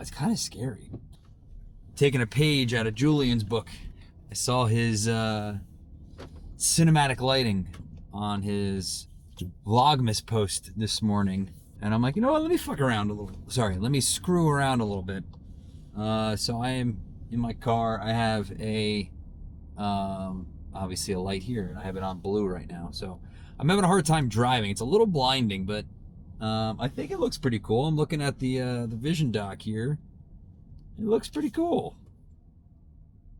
It's kind of scary. Taking a page out of Julian's book. I saw his cinematic lighting on his Vlogmas post this morning. And I'm like, you know what, let me fuck around a little. Sorry, let me screw around a little bit. So I am in my car. I have a, obviously a light here. I have it on blue right now. So I'm having a hard time driving. It's a little blinding, but I think it looks pretty cool. I'm looking at the vision dock here. It looks pretty cool.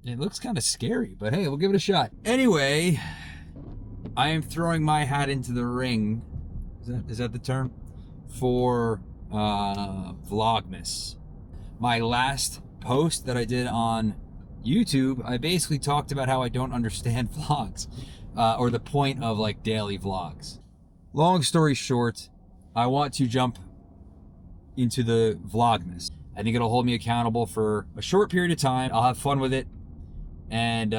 It looks kind of scary, but hey, we'll give it a shot. Anyway, I am throwing my hat into the ring. Is that the term? For Vlogmas. My last post that I did on YouTube, I basically talked about how I don't understand vlogs, or the point of like daily vlogs. Long story short, I want to jump into the Vlogmas. I think it'll hold me accountable for a short period of time. I'll have fun with it, and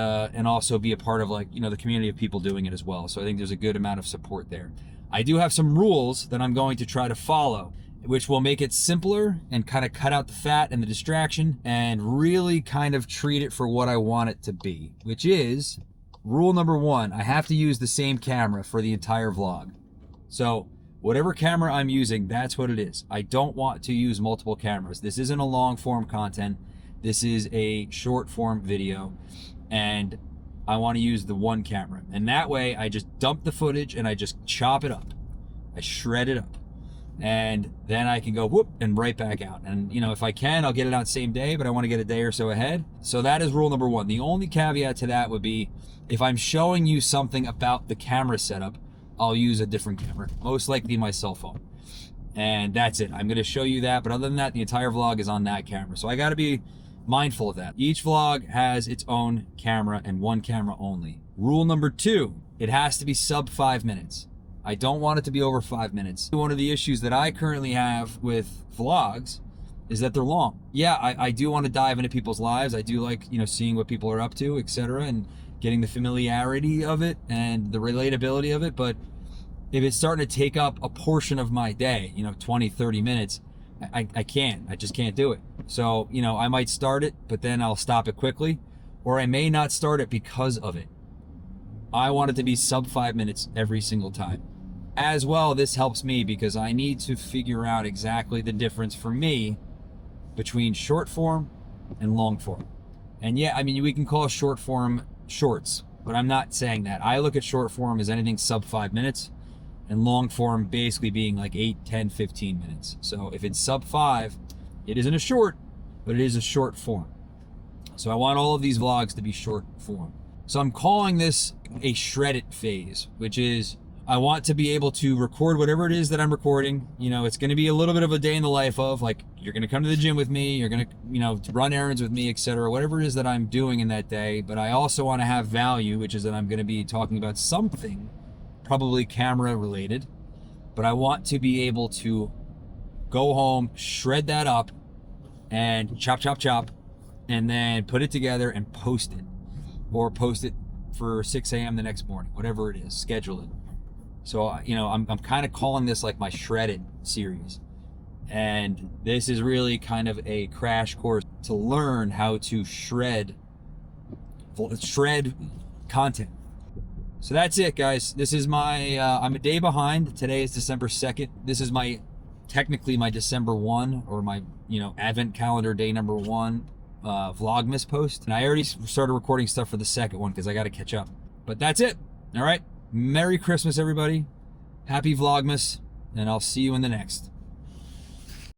also be a part of, like, you know, the community of people doing it as well. So I think there's a good amount of support there. I do have some rules that I'm going to try to follow, which will make it simpler and kind of cut out the fat and the distraction and really kind of treat it for what I want it to be, which is rule number 1. I have to use the same camera for the entire vlog. So whatever camera I'm using, that's what it is. I don't want to use multiple cameras. This isn't a long form content. This is a short form video, and I want to use the one camera. And that way I just dump the footage and I just chop it up. I shred it up. And then I can go whoop and right back out. And you know, if I can, I'll get it out same day, but I want to get a day or so ahead. So that is rule number 1. The only caveat to that would be if I'm showing you something about the camera setup, I'll use a different camera, most likely my cell phone. And that's it. I'm going to show you that. But other than that, the entire vlog is on that camera. So I got to be mindful of that. Each vlog has its own camera and one camera only. Rule number 2, it has to be sub 5 minutes. I don't want it to be over 5 minutes. One of the issues that I currently have with vlogs is that they're long. Yeah, I do want to dive into people's lives. I do like, you know, seeing what people are up to, etc., and getting the familiarity of it and the relatability of it. But if it's starting to take up a portion of my day, you know, 20, 30 minutes, I just can't do it. So, you know, I might start it, but then I'll stop it quickly, or I may not start it because of it. I want it to be sub 5 minutes every single time. As well, this helps me because I need to figure out exactly the difference for me between short form and long form. And yeah, I mean, we can call short form shorts, but I'm not saying that. I look at short form as anything sub 5 minutes, and long form basically being like 8, 10, 15 minutes. So if it's sub 5, it isn't a short, but it is a short form. So I want all of these vlogs to be short form. So I'm calling this a shred it phase, which is I want to be able to record whatever it is that I'm recording. You know, it's going to be a little bit of a day in the life of, like, you're going to come to the gym with me, you're going to, you know, run errands with me, etc., whatever it is that I'm doing in that day. But I also want to have value, which is that I'm going to be talking about something probably camera related, but I want to be able to go home, shred that up, and chop, and then put it together and post it, or post it for 6 a.m. the next morning, whatever it is, schedule it. So, you know, I'm kind of calling this like my shredded series. And this is really kind of a crash course to learn how to shred content. So that's it, guys. This is my, I'm a day behind. Today is December 2nd. This is technically my December 1, or my, you know, advent calendar day number 1 Vlogmas post. And I already started recording stuff for the second one because I got to catch up. But that's it. All right. Merry Christmas, everybody. Happy Vlogmas. And I'll see you in the next.